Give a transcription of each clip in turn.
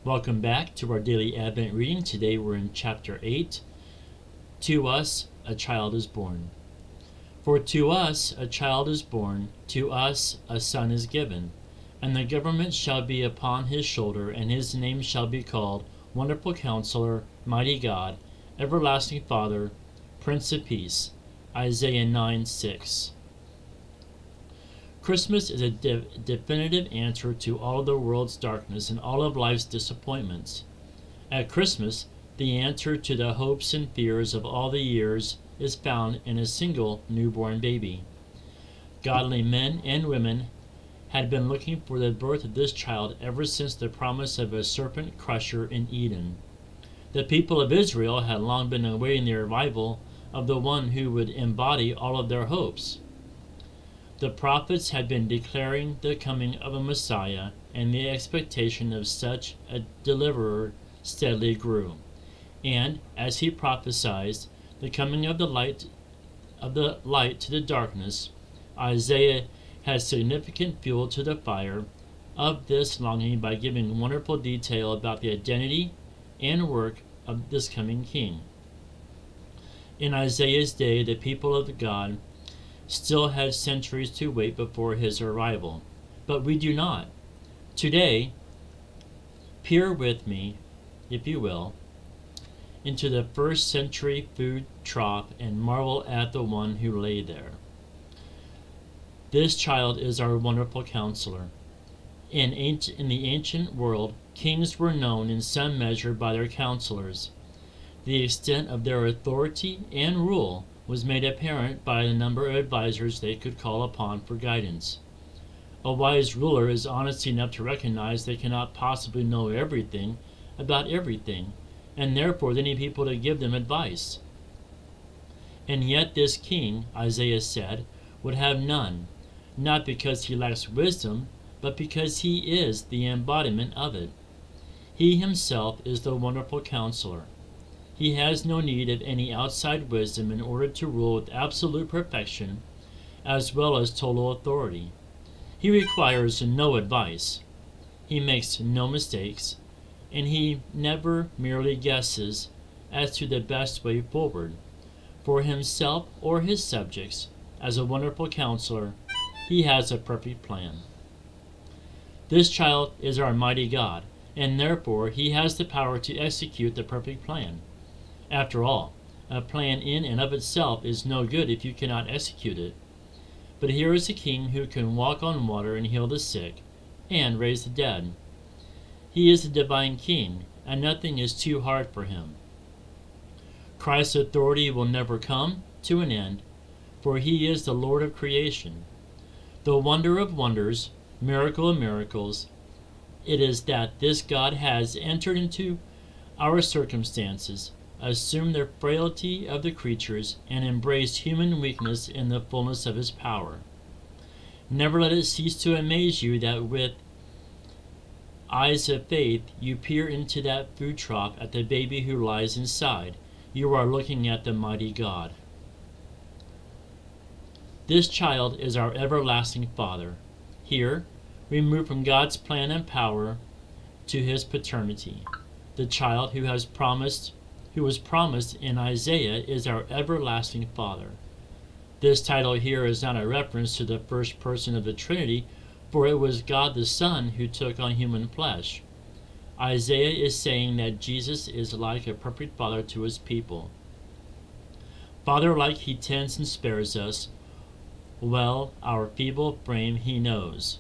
Welcome back to our daily Advent reading. Today we're in chapter 8. To us a child is born. For to us a child is born, to us a son is given, and the government shall be upon his shoulder, and his name shall be called Wonderful Counselor, Mighty God, Everlasting Father, Prince of Peace. Isaiah 9:6. Christmas is a definitive answer to all of the world's darkness and all of life's disappointments. At Christmas, the answer to the hopes and fears of all the years is found in a single newborn baby. Godly men and women had been looking for the birth of this child ever since the promise of a serpent crusher in Eden. The people of Israel had long been awaiting the arrival of the one who would embody all of their hopes. The prophets had been declaring the coming of a Messiah, and the expectation of such a deliverer steadily grew. And, as he prophesied, the coming of the light to the darkness, Isaiah has significant fuel to the fire of this longing by giving wonderful detail about the identity and work of this coming king. In Isaiah's day, the people of God still had centuries to wait before his arrival, but we do not. Today, peer with me, if you will, into the first century food trough and marvel at the one who lay there. This child is our wonderful counselor. In the ancient world, kings were known in some measure by their counselors. The extent of their authority and rule was made apparent by the number of advisors they could call upon for guidance. A wise ruler is honest enough to recognize they cannot possibly know everything about everything, and therefore they need people to give them advice. And yet this king, Isaiah said, would have none, not because he lacks wisdom, but because he is the embodiment of it. He himself is the wonderful counselor. He has no need of any outside wisdom in order to rule with absolute perfection as well as total authority. He requires no advice. He makes no mistakes, and he never merely guesses as to the best way forward. For himself or his subjects, as a wonderful counselor, he has a perfect plan. This child is our mighty God, and therefore he has the power to execute the perfect plan. After all, a plan in and of itself is no good if you cannot execute it. But here is a king who can walk on water and heal the sick, and raise the dead. He is the divine king, and nothing is too hard for him. Christ's authority will never come to an end, for he is the Lord of creation. The wonder of wonders, miracle of miracles, it is that this God has entered into our circumstances, assumed the frailty of the creatures, and embraced human weakness in the fullness of his power. Never let it cease to amaze you that with eyes of faith you peer into that food trough at the baby who lies inside. You are looking at the mighty God. This child is our everlasting Father. Here, we move from God's plan and power to his paternity. The child who was promised in Isaiah is our everlasting Father. This title here is not a reference to the first person of the Trinity, for it was God the Son who took on human flesh. Isaiah is saying that Jesus is like a perfect father to his people. Father-like he tends and spares us, well our feeble frame he knows.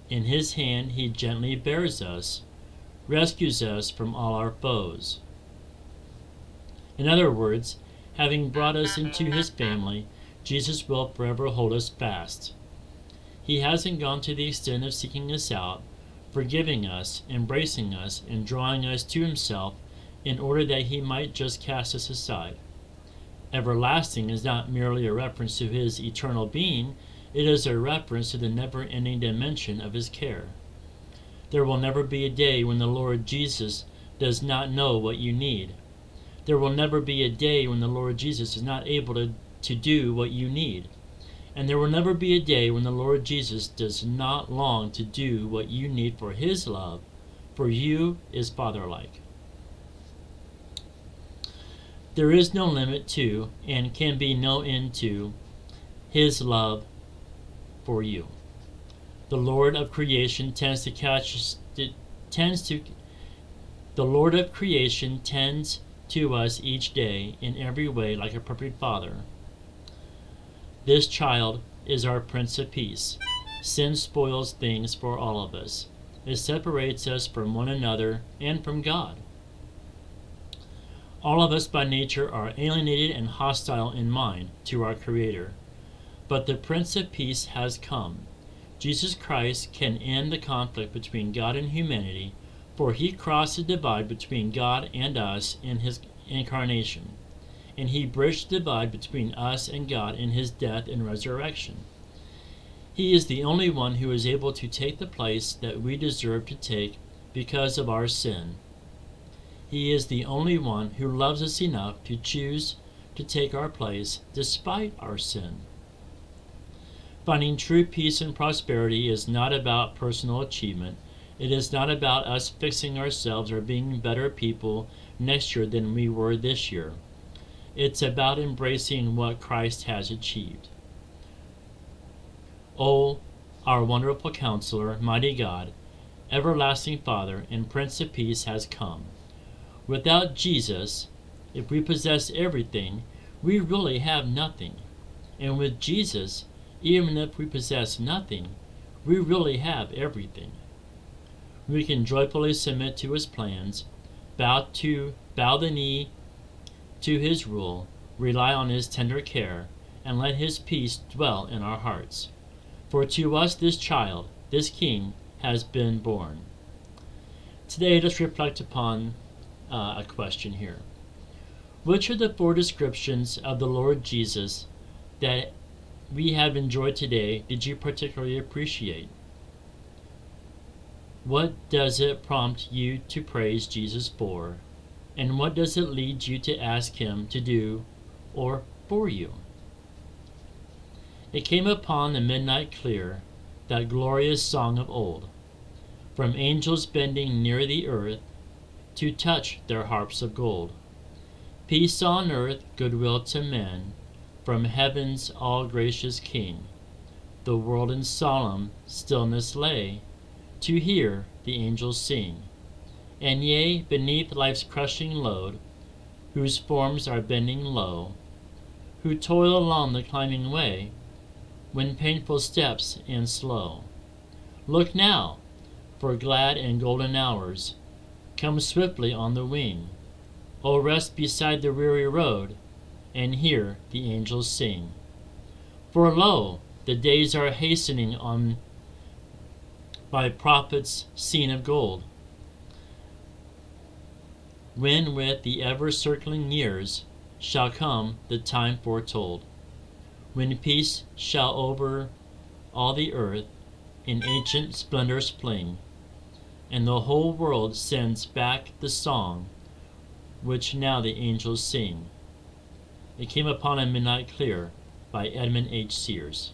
In his hand he gently bears us, rescues us from all our foes. In other words, having brought us into his family, Jesus will forever hold us fast. He hasn't gone to the extent of seeking us out, forgiving us, embracing us, and drawing us to himself in order that he might just cast us aside. Everlasting is not merely a reference to his eternal being, it is a reference to the never-ending dimension of his care. There will never be a day when the Lord Jesus does not know what you need. There will never be a day when the Lord Jesus is not able to do what you need. And there will never be a day when the Lord Jesus does not long to do what you need for his love, for you is father-like. There is no limit to, and can be no end to, his love for you. The Lord of creation tends to us each day in every way like a perfect father. This child is our Prince of Peace. Sin spoils things for all of us. It separates us from one another and from God. All of us by nature are alienated and hostile in mind to our Creator. But the Prince of Peace has come. Jesus Christ can end the conflict between God and humanity, for he crossed the divide between God and us in his incarnation, and he bridged the divide between us and God in his death and resurrection. He is the only one who is able to take the place that we deserve to take because of our sin. He is the only one who loves us enough to choose to take our place despite our sin. Finding true peace and prosperity is not about personal achievement. It is not about us fixing ourselves or being better people next year than we were this year. It's about embracing what Christ has achieved. O, our wonderful Counselor, mighty God, everlasting Father, and Prince of Peace has come. Without Jesus, if we possess everything, we really have nothing. And with Jesus, even if we possess nothing, we really have everything. We can joyfully submit to his plans, bow the knee to his rule, rely on his tender care, and let his peace dwell in our hearts. For to us this child, this King, has been born. Today, let's reflect upon a question here. Which of the 4 descriptions of the Lord Jesus that we have enjoyed today did you particularly appreciate? What does it prompt you to praise Jesus for? And what does it lead you to ask him to do or for you? It came upon the midnight clear, that glorious song of old, from angels bending near the earth to touch their harps of gold. Peace on earth, goodwill to men, from heaven's all-gracious King. The world in solemn stillness lay, to hear the angels sing. And yea, beneath life's crushing load, whose forms are bending low, who toil along the climbing way, when painful steps and slow. Look now, for glad and golden hours come swiftly on the wing. O rest beside the weary road, and hear the angels sing. For lo, the days are hastening on by prophets seen of gold, when with the ever-circling years shall come the time foretold, when peace shall over all the earth in ancient splendors fling, and the whole world sends back the song which now the angels sing. It Came Upon a Midnight Clear by Edmund H. Sears.